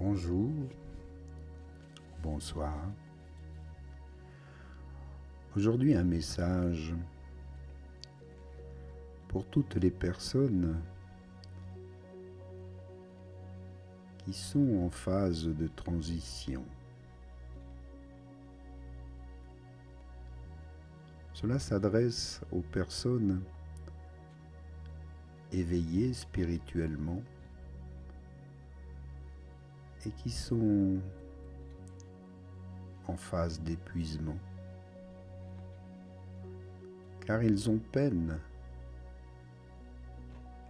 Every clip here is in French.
Bonjour, bonsoir. Aujourd'hui, un message pour toutes les personnes qui sont en phase de transition. Cela s'adresse aux personnes éveillées spirituellement et qui sont en phase d'épuisement, car ils ont peine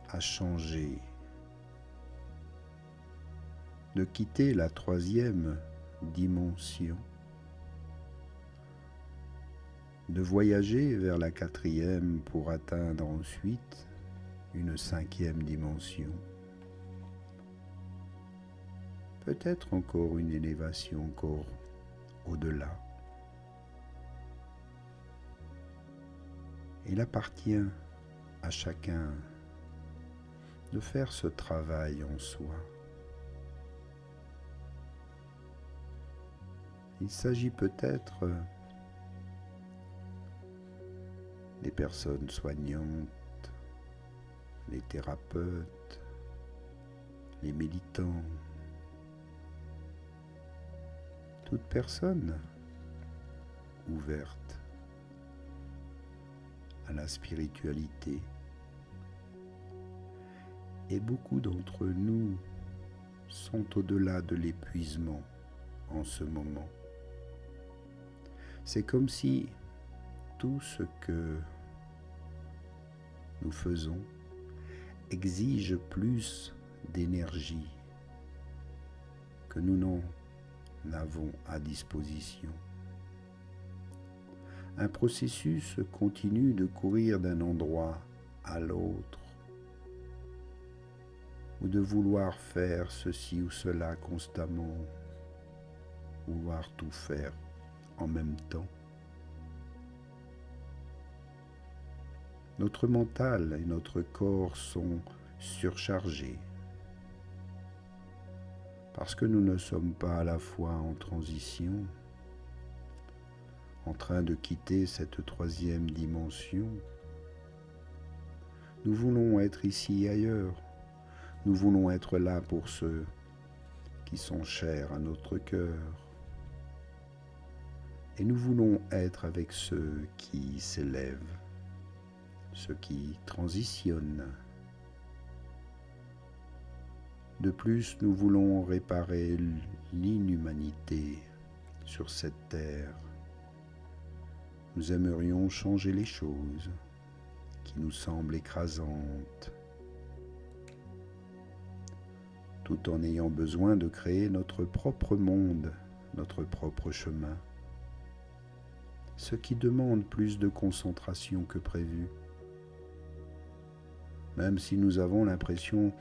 à changer, de quitter la troisième dimension, de voyager vers la quatrième pour atteindre ensuite une cinquième dimension. Peut-être encore une élévation encore au-delà. Il appartient à chacun de faire ce travail en soi. Il s'agit peut-être des personnes soignantes, les thérapeutes, les militants, toute personne ouverte à la spiritualité. Et beaucoup d'entre nous sont au-delà de l'épuisement en ce moment. C'est comme si tout ce que nous faisons exige plus d'énergie que nous n'en avons à disposition. Un processus continue de courir d'un endroit à l'autre, ou de vouloir faire ceci ou cela constamment, vouloir tout faire en même temps. Notre mental et notre corps sont surchargés parce que nous ne sommes pas à la fois en transition, en train de quitter cette troisième dimension. Nous voulons être ici et ailleurs. Nous voulons être là pour ceux qui sont chers à notre cœur. Et nous voulons être avec ceux qui s'élèvent, ceux qui transitionnent. De plus, nous voulons réparer l'inhumanité sur cette terre. Nous aimerions changer les choses qui nous semblent écrasantes, tout en ayant besoin de créer notre propre monde, notre propre chemin, ce qui demande plus de concentration que prévu. Même si nous avons l'impression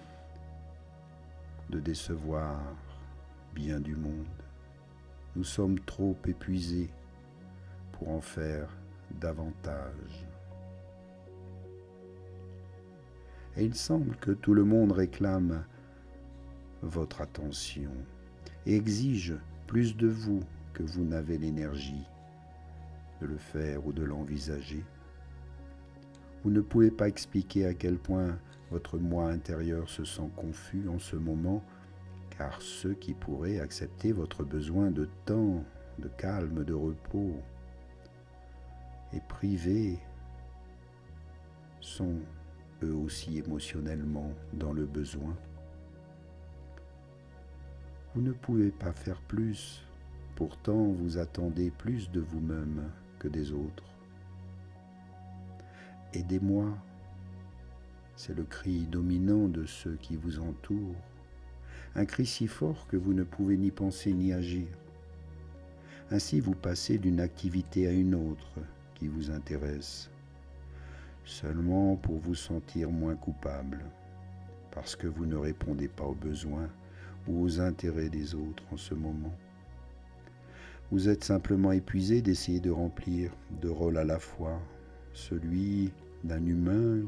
de décevoir bien du monde, nous sommes trop épuisés pour en faire davantage. Et il semble que tout le monde réclame votre attention et exige plus de vous que vous n'avez l'énergie de le faire ou de l'envisager. Vous ne pouvez pas expliquer à quel point votre moi intérieur se sent confus en ce moment, car ceux qui pourraient accepter votre besoin de temps, de calme, de repos et privés sont eux aussi émotionnellement dans le besoin. Vous ne pouvez pas faire plus, pourtant vous attendez plus de vous-même que des autres. Aidez-moi, c'est le cri dominant de ceux qui vous entourent, un cri si fort que vous ne pouvez ni penser ni agir. Ainsi vous passez d'une activité à une autre qui vous intéresse, seulement pour vous sentir moins coupable, parce que vous ne répondez pas aux besoins ou aux intérêts des autres en ce moment. Vous êtes simplement épuisé d'essayer de remplir deux rôles à la fois, celui d'un humain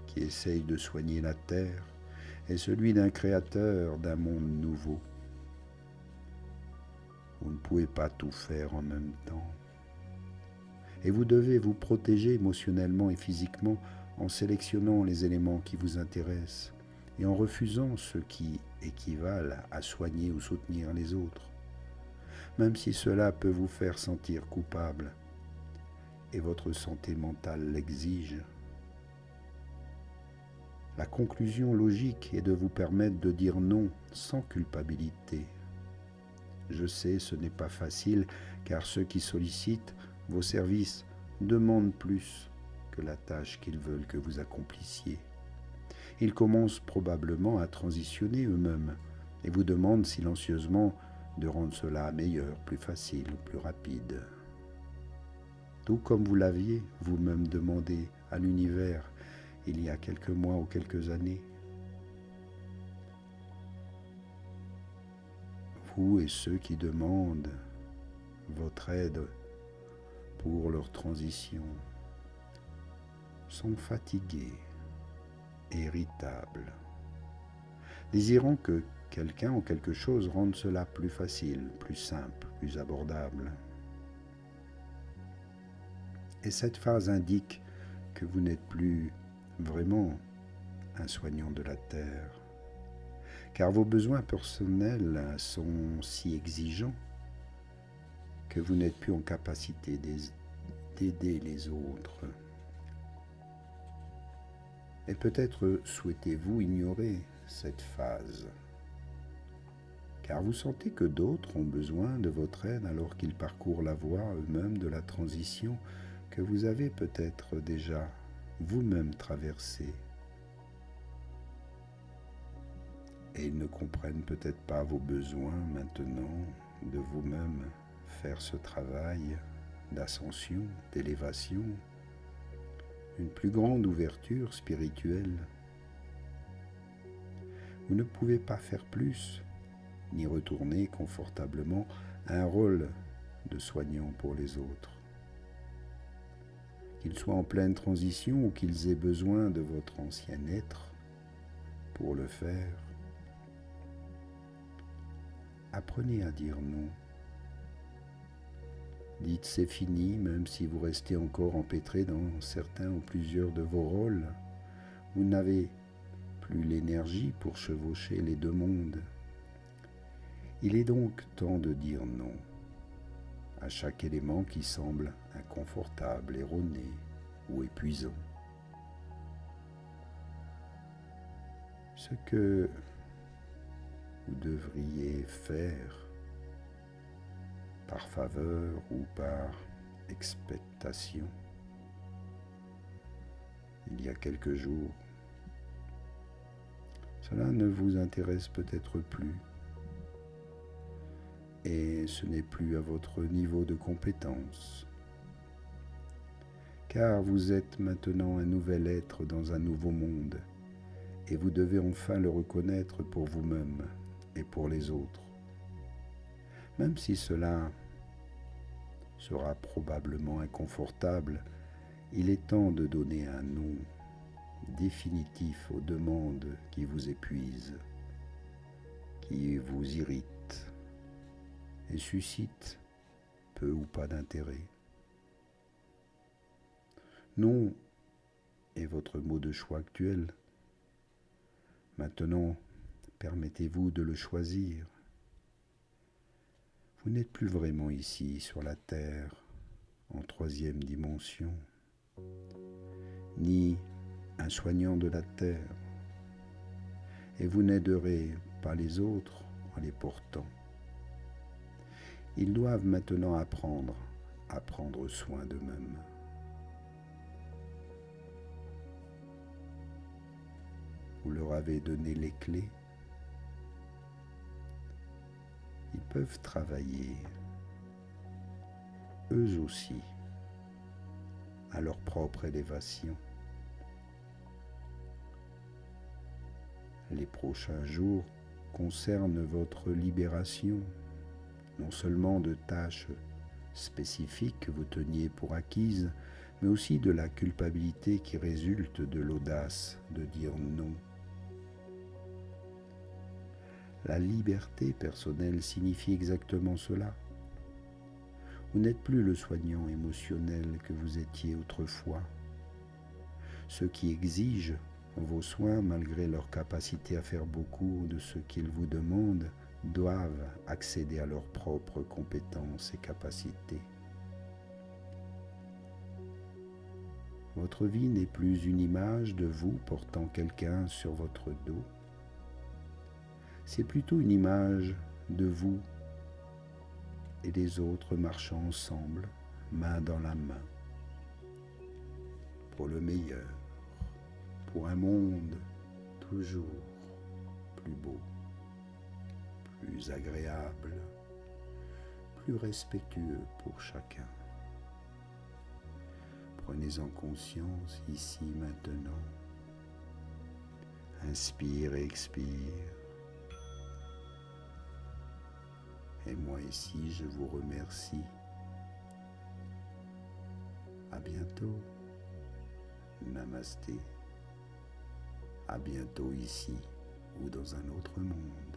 qui essaye de soigner la terre et celui d'un créateur d'un monde nouveau. Vous ne pouvez pas tout faire en même temps. Et vous devez vous protéger émotionnellement et physiquement en sélectionnant les éléments qui vous intéressent et en refusant ceux qui équivalent à soigner ou soutenir les autres, même si cela peut vous faire sentir coupable et votre santé mentale l'exige. La conclusion logique est de vous permettre de dire non sans culpabilité. Je sais, ce n'est pas facile, car ceux qui sollicitent vos services demandent plus que la tâche qu'ils veulent que vous accomplissiez. Ils commencent probablement à transitionner eux-mêmes et vous demandent silencieusement de rendre cela meilleur, plus facile ou plus rapide. Tout comme vous l'aviez vous-même demandé à l'univers il y a quelques mois ou quelques années. Vous et ceux qui demandent votre aide pour leur transition sont fatigués et irritables, désirant que quelqu'un ou quelque chose rende cela plus facile, plus simple, plus abordable. Et cette phase indique que vous n'êtes plus vraiment un soignant de la Terre, car vos besoins personnels sont si exigeants que vous n'êtes plus en capacité d'aider les autres. Et peut-être souhaitez-vous ignorer cette phase, car vous sentez que d'autres ont besoin de votre aide alors qu'ils parcourent la voie eux-mêmes de la transition que vous avez peut-être déjà vous-même traversée. Et ils ne comprennent peut-être pas vos besoins maintenant de vous-même faire ce travail d'ascension, d'élévation, une plus grande ouverture spirituelle. Vous ne pouvez pas faire plus, ni retourner confortablement à un rôle de soignant pour les autres. Qu'ils soient en pleine transition ou qu'ils aient besoin de votre ancien être pour le faire, apprenez à dire non. Dites c'est fini, même si vous restez encore empêtré dans certains ou plusieurs de vos rôles. Vous n'avez plus l'énergie pour chevaucher les deux mondes. Il est donc temps de dire non à chaque élément qui semble inconfortable, erroné ou épuisant. Ce que vous devriez faire par faveur ou par expectation il y a quelques jours, cela ne vous intéresse peut-être plus et ce n'est plus à votre niveau de compétence, car vous êtes maintenant un nouvel être dans un nouveau monde et vous devez enfin le reconnaître pour vous-même et pour les autres. Même si cela sera probablement inconfortable, il est temps de donner un nom définitif aux demandes qui vous épuisent, qui vous irritent et suscitent peu ou pas d'intérêt. Non est votre mot de choix actuel. Maintenant, permettez-vous de le choisir. Vous n'êtes plus vraiment ici sur la Terre, en troisième dimension, ni un soignant de la Terre, et vous n'aiderez pas les autres en les portant. Ils doivent maintenant apprendre à prendre soin d'eux-mêmes. Vous leur avez donné les clés. Ils peuvent travailler, eux aussi, à leur propre élévation. Les prochains jours concernent votre libération, non seulement de tâches spécifiques que vous teniez pour acquises, mais aussi de la culpabilité qui résulte de l'audace de dire non. La liberté personnelle signifie exactement cela, Vous n'êtes plus le soignant émotionnel que vous étiez autrefois. Ceux qui exigent vos soins, malgré leur capacité à faire beaucoup de ce qu'ils vous demandent, doivent accéder à leurs propres compétences et capacités. Votre vie n'est plus une image de vous portant quelqu'un sur votre dos. C'est plutôt une image de vous et des autres marchant ensemble, main dans la main, pour le meilleur, pour un monde toujours plus beau, plus agréable, plus respectueux pour chacun. Prenez-en conscience ici maintenant. Inspire et expire. Et moi ici, je vous remercie. À bientôt. Namasté. À bientôt ici ou dans un autre monde.